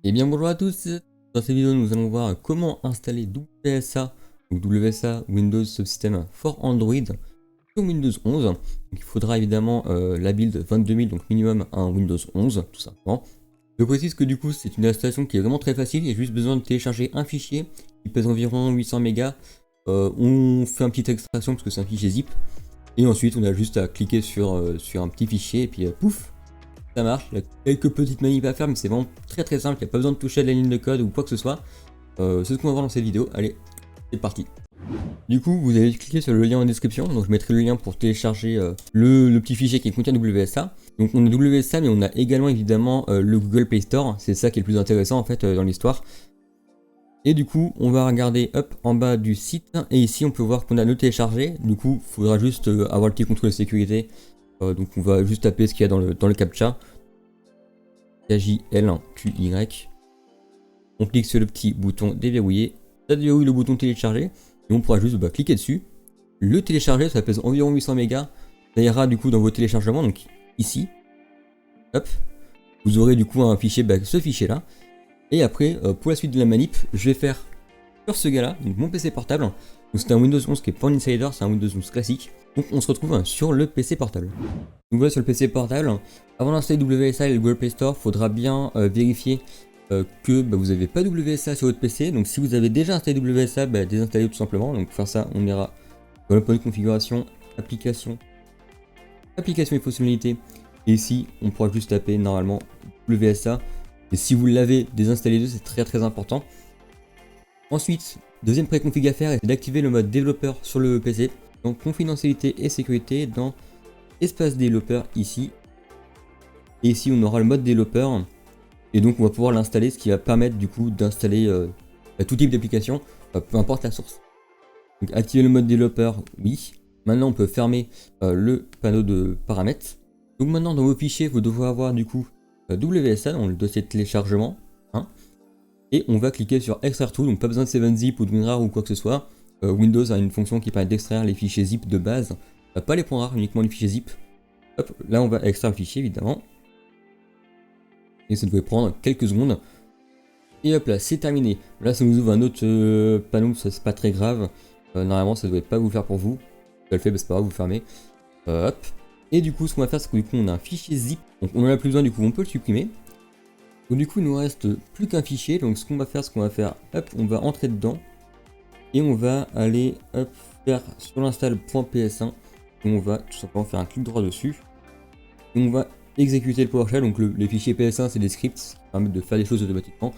Et bien bonjour à tous, dans cette vidéo nous allons voir comment installer WSA, ou WSA Windows Subsystem for Android sur Windows 11. Donc, il faudra évidemment la build 22000, donc minimum un Windows 11 tout simplement. Je précise que du coup c'est une installation qui est vraiment très facile, il y a juste besoin de télécharger un fichier qui pèse environ 800 mégas. On fait une petite extraction parce que c'est un fichier zip, et ensuite on a juste à cliquer sur un petit fichier et puis pouf, ça marche. Il y a quelques petites manips à faire, mais c'est vraiment très simple, il n'y a pas besoin de toucher à la ligne de code ou quoi que ce soit. C'est ce qu'on va voir dans cette vidéo, allez, c'est parti. Du coup, vous allez cliquer sur le lien en description, donc je mettrai le lien pour télécharger le petit fichier qui contient WSA. Donc on a WSA, mais on a également évidemment le Google Play Store, c'est ça qui est le plus intéressant en fait dans l'histoire. Et du coup, on va regarder hop en bas du site, et ici on peut voir qu'on a le téléchargé. Du coup, il faudra juste avoir le petit contrôle de sécurité. Donc on va juste taper ce qu'il y a dans le captcha. KJL1QY. On clique sur le petit bouton déverrouiller. Ça déverrouille le bouton télécharger. Et on pourra juste cliquer dessus. Le télécharger, ça pèse environ 800 mégas. Ça ira du coup dans vos téléchargements. Donc ici. Hop. Vous aurez du coup un fichier, ce fichier là. Et après, pour la suite de la manip, je vais faire sur ce gars là, donc mon PC portable. Donc c'est un Windows 11 qui est pas un Insider, c'est un Windows 11 classique. Donc on se retrouve sur le PC portable. Donc voilà, sur le PC portable, avant d'installer WSA et le Google Play Store, il faudra bien vérifier que vous n'avez pas WSA sur votre PC. Donc si vous avez déjà installé WSA, désinstallez tout simplement. Donc pour faire ça, on ira dans le point de configuration, application et fonctionnalités. Et ici, on pourra juste taper normalement WSA. Et si vous l'avez, désinstallez deux, c'est très important. Ensuite, deuxième préconfig à faire, c'est d'activer le mode développeur sur le PC. Donc confidentialité et sécurité dans espace développeur ici. Et ici on aura le mode développeur. Et donc on va pouvoir l'installer, ce qui va permettre du coup d'installer tout type d'application, peu importe la source. Donc activer le mode développeur, oui. Maintenant on peut fermer le panneau de paramètres. Donc maintenant dans vos fichiers vous devrez avoir du coup WSA dans le dossier de téléchargement. Et on va cliquer sur extraire tout, donc pas besoin de 7zip ou de WinRAR ou quoi que ce soit. Windows a une fonction qui permet d'extraire les fichiers zip de base, pas les points rares, uniquement les fichiers zip. Hop, là on va extraire le fichier évidemment. Et ça devrait prendre quelques secondes. Et hop là, c'est terminé. Là ça nous ouvre un autre panneau, ça c'est pas très grave. Normalement ça devrait pas vous le faire pour vous. Ça le fait, c'est pas grave, vous fermez. Hop. Et du coup ce qu'on va faire, c'est que du coup on a un fichier zip. Donc on en a plus besoin, du coup on peut le supprimer. Donc du coup il nous reste plus qu'un fichier. Donc ce qu'on va faire, hop, on va entrer dedans. Et on va aller hop, faire sur l'install.ps1. Et on va tout simplement faire un clic droit dessus. Et on va exécuter le PowerShell. Donc les fichiers PS1 c'est des scripts qui permettent de faire des choses automatiquement.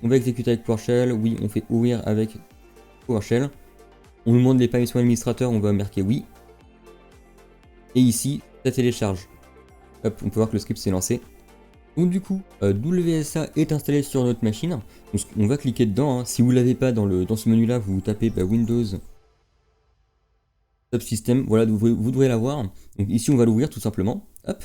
On va exécuter avec PowerShell. Oui, on fait ouvrir avec PowerShell. On nous demande les permissions administrateurs, on va marquer oui. Et ici, ça télécharge. Hop, on peut voir que le script s'est lancé. Donc du coup, WSA est installé sur notre machine. Donc, on va cliquer dedans. Si vous ne l'avez pas dans ce menu-là, vous tapez Windows Subsystem. Voilà, vous devrez l'avoir. Donc ici, on va l'ouvrir tout simplement. Hop.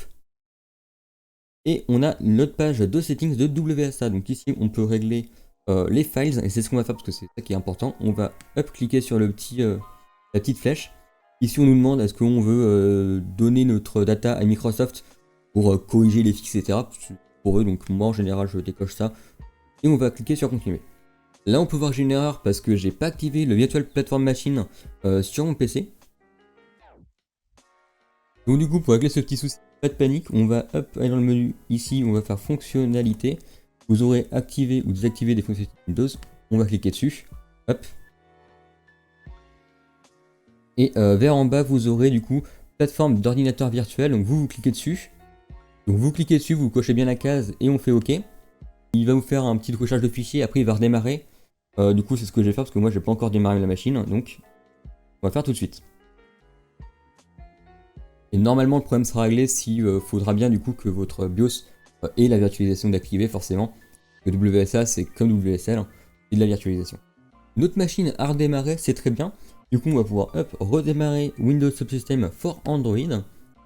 Et on a notre page de settings de WSA. Donc ici, on peut régler les files. Et c'est ce qu'on va faire parce que c'est ça qui est important. On va cliquer sur la petite flèche. Ici, on nous demande est-ce qu'on veut donner notre data à Microsoft pour corriger les fixes, etc. Pour eux, donc moi en général je décoche ça. Et on va cliquer sur continuer. Là on peut voir que j'ai une erreur parce que j'ai pas activé le Virtual Platform Machine sur mon PC. Donc du coup pour régler ce petit souci, pas de panique, on va aller dans le menu ici, on va faire fonctionnalité. Vous aurez activé ou désactivé des fonctionnalités Windows. On va cliquer dessus. Hop. Et vers en bas vous aurez du coup plateforme d'ordinateur virtuel. Donc vous cliquez dessus. Donc vous cliquez dessus, vous cochez bien la case et on fait OK. Il va vous faire un petit décrochage de fichier, après il va redémarrer. Du coup c'est ce que je vais faire parce que moi j'ai pas encore démarré la machine, donc on va faire tout de suite. Et normalement le problème sera réglé si faudra bien du coup que votre BIOS ait la virtualisation d'activer forcément. Le WSA c'est comme WSL, c'est de la virtualisation. Notre machine a redémarré, c'est très bien. Du coup on va pouvoir redémarrer Windows Subsystem for Android.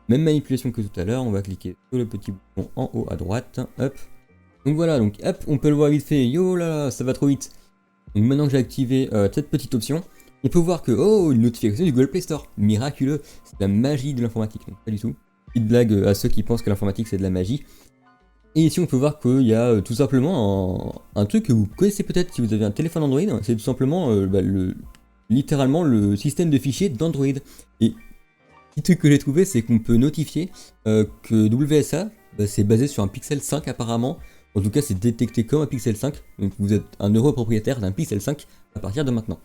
Même manipulation que tout à l'heure, on va cliquer sur le petit bouton en haut à droite, hop. Donc voilà, donc hop, on peut le voir vite fait, yo là, ça va trop vite. Donc maintenant que j'ai activé cette petite option, on peut voir que, oh, une notification du Google Play Store, miraculeux, c'est la magie de l'informatique, donc pas du tout. Petite blague à ceux qui pensent que l'informatique c'est de la magie. Et ici on peut voir qu'il y a tout simplement un truc que vous connaissez peut-être si vous avez un téléphone Android, c'est tout simplement littéralement le système de fichiers d'Android. Et petit truc que j'ai trouvé, c'est qu'on peut notifier que WSA, c'est basé sur un Pixel 5 apparemment. En tout cas, c'est détecté comme un Pixel 5. Donc vous êtes un heureux propriétaire d'un Pixel 5 à partir de maintenant.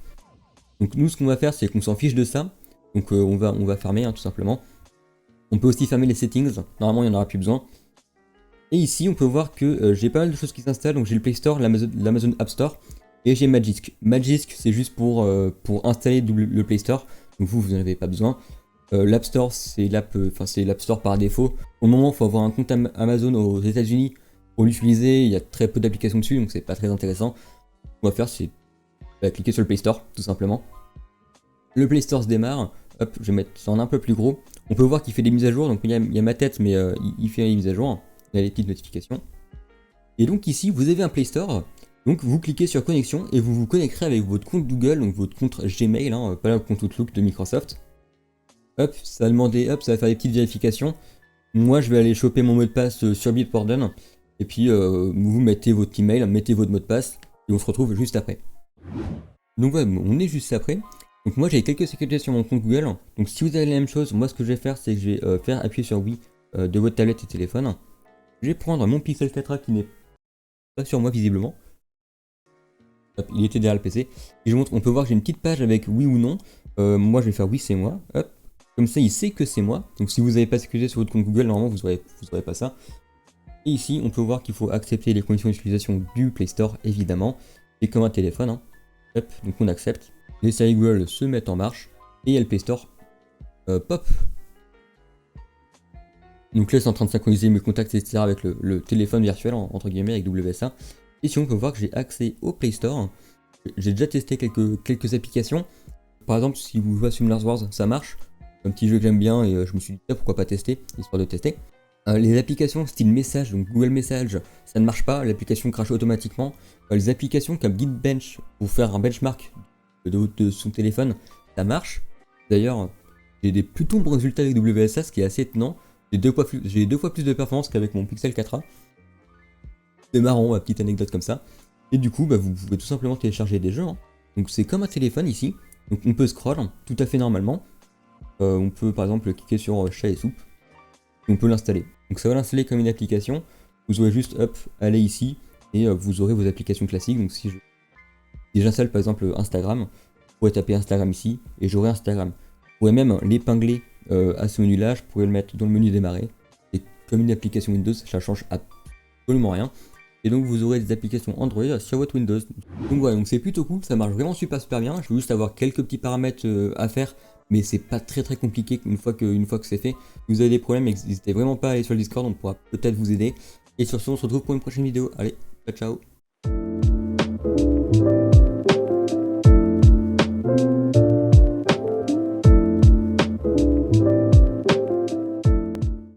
Donc nous, ce qu'on va faire, c'est qu'on s'en fiche de ça. Donc on va fermer tout simplement. On peut aussi fermer les settings. Normalement, il n'y en aura plus besoin. Et ici, on peut voir que j'ai pas mal de choses qui s'installent. Donc j'ai le Play Store, l'Amazon App Store. Et j'ai Magisk. Magisk, c'est juste pour installer le Play Store. Donc vous n'en avez pas besoin. L'App Store, c'est l'App Store par défaut. Au moment, il faut avoir un compte Amazon aux États-Unis pour l'utiliser. Il y a très peu d'applications dessus, donc c'est pas très intéressant. Ce qu'on va faire, c'est cliquer sur le Play Store, tout simplement. Le Play Store se démarre. Hop, je vais mettre ça en un peu plus gros. On peut voir qu'il fait des mises à jour. Donc il y a ma tête, mais il fait des mises à jour. Il y a les petites notifications. Et donc ici, vous avez un Play Store. Donc vous cliquez sur connexion et vous vous connecterez avec votre compte Google, donc votre compte Gmail, pas le compte Outlook de Microsoft. Hop, ça va demander, hop, ça va faire des petites vérifications. Moi, je vais aller choper mon mot de passe sur Bitwarden. Et puis, vous mettez votre email, mettez votre mot de passe, et on se retrouve juste après. Donc voilà, on est juste après. Donc moi, j'ai quelques sécurités sur mon compte Google. Donc si vous avez la même chose, moi, ce que je vais faire, c'est que je vais faire appuyer sur oui de votre tablette et téléphone. Je vais prendre mon Pixel 4a qui n'est pas sur moi visiblement. Hop, il était derrière le PC. Et je vous montre, on peut voir que j'ai une petite page avec oui ou non. Moi, je vais faire oui, c'est moi. Hop. Comme ça, il sait que c'est moi. Donc si vous n'avez pas sécurisé sur votre compte Google, normalement, vous aurez pas ça. Et ici, on peut voir qu'il faut accepter les conditions d'utilisation du Play Store, évidemment. Et comme un téléphone. Hop, donc on accepte. Les services Google se mettent en marche. Et il y a le Play Store. Pop. Donc là, c'est en train de synchroniser mes contacts, etc. avec le téléphone virtuel, entre guillemets, avec WSA. Et si on peut voir que j'ai accès au Play Store. J'ai déjà testé quelques applications. Par exemple, si vous jouez à Summoners Wars, ça marche. Un petit jeu que j'aime bien et je me suis dit pourquoi pas tester, histoire de tester. Les applications style message, donc Google Message, ça ne marche pas, l'application crache automatiquement. Les applications comme Geekbench pour faire un benchmark de son téléphone, ça marche. D'ailleurs, j'ai des plutôt bons résultats avec WSA, ce qui est assez étonnant. J'ai deux fois plus de performance qu'avec mon Pixel 4a. C'est marrant, ma petite anecdote comme ça. Et du coup, vous pouvez tout simplement télécharger des jeux. Donc c'est comme un téléphone ici. Donc on peut scroll tout à fait normalement. On peut par exemple cliquer sur chat et soupe. Et on peut l'installer. Donc ça va l'installer comme une application. Vous aurez juste aller ici et vous aurez vos applications classiques. Donc si j'installe par exemple Instagram, vous pourrez taper Instagram ici et j'aurai Instagram. Vous pourrez même l'épingler à ce menu là. Je pourrais le mettre dans le menu démarrer. Et comme une application Windows, ça change absolument rien. Et donc vous aurez des applications Android sur votre Windows. Donc voilà, donc c'est plutôt cool, ça marche vraiment super bien. Je veux juste avoir quelques petits paramètres à faire, mais c'est pas très compliqué une fois que c'est fait. Si vous avez des problèmes, n'hésitez vraiment pas à aller sur le Discord, on pourra peut-être vous aider. Et sur ce, on se retrouve pour une prochaine vidéo. Allez, ciao ciao.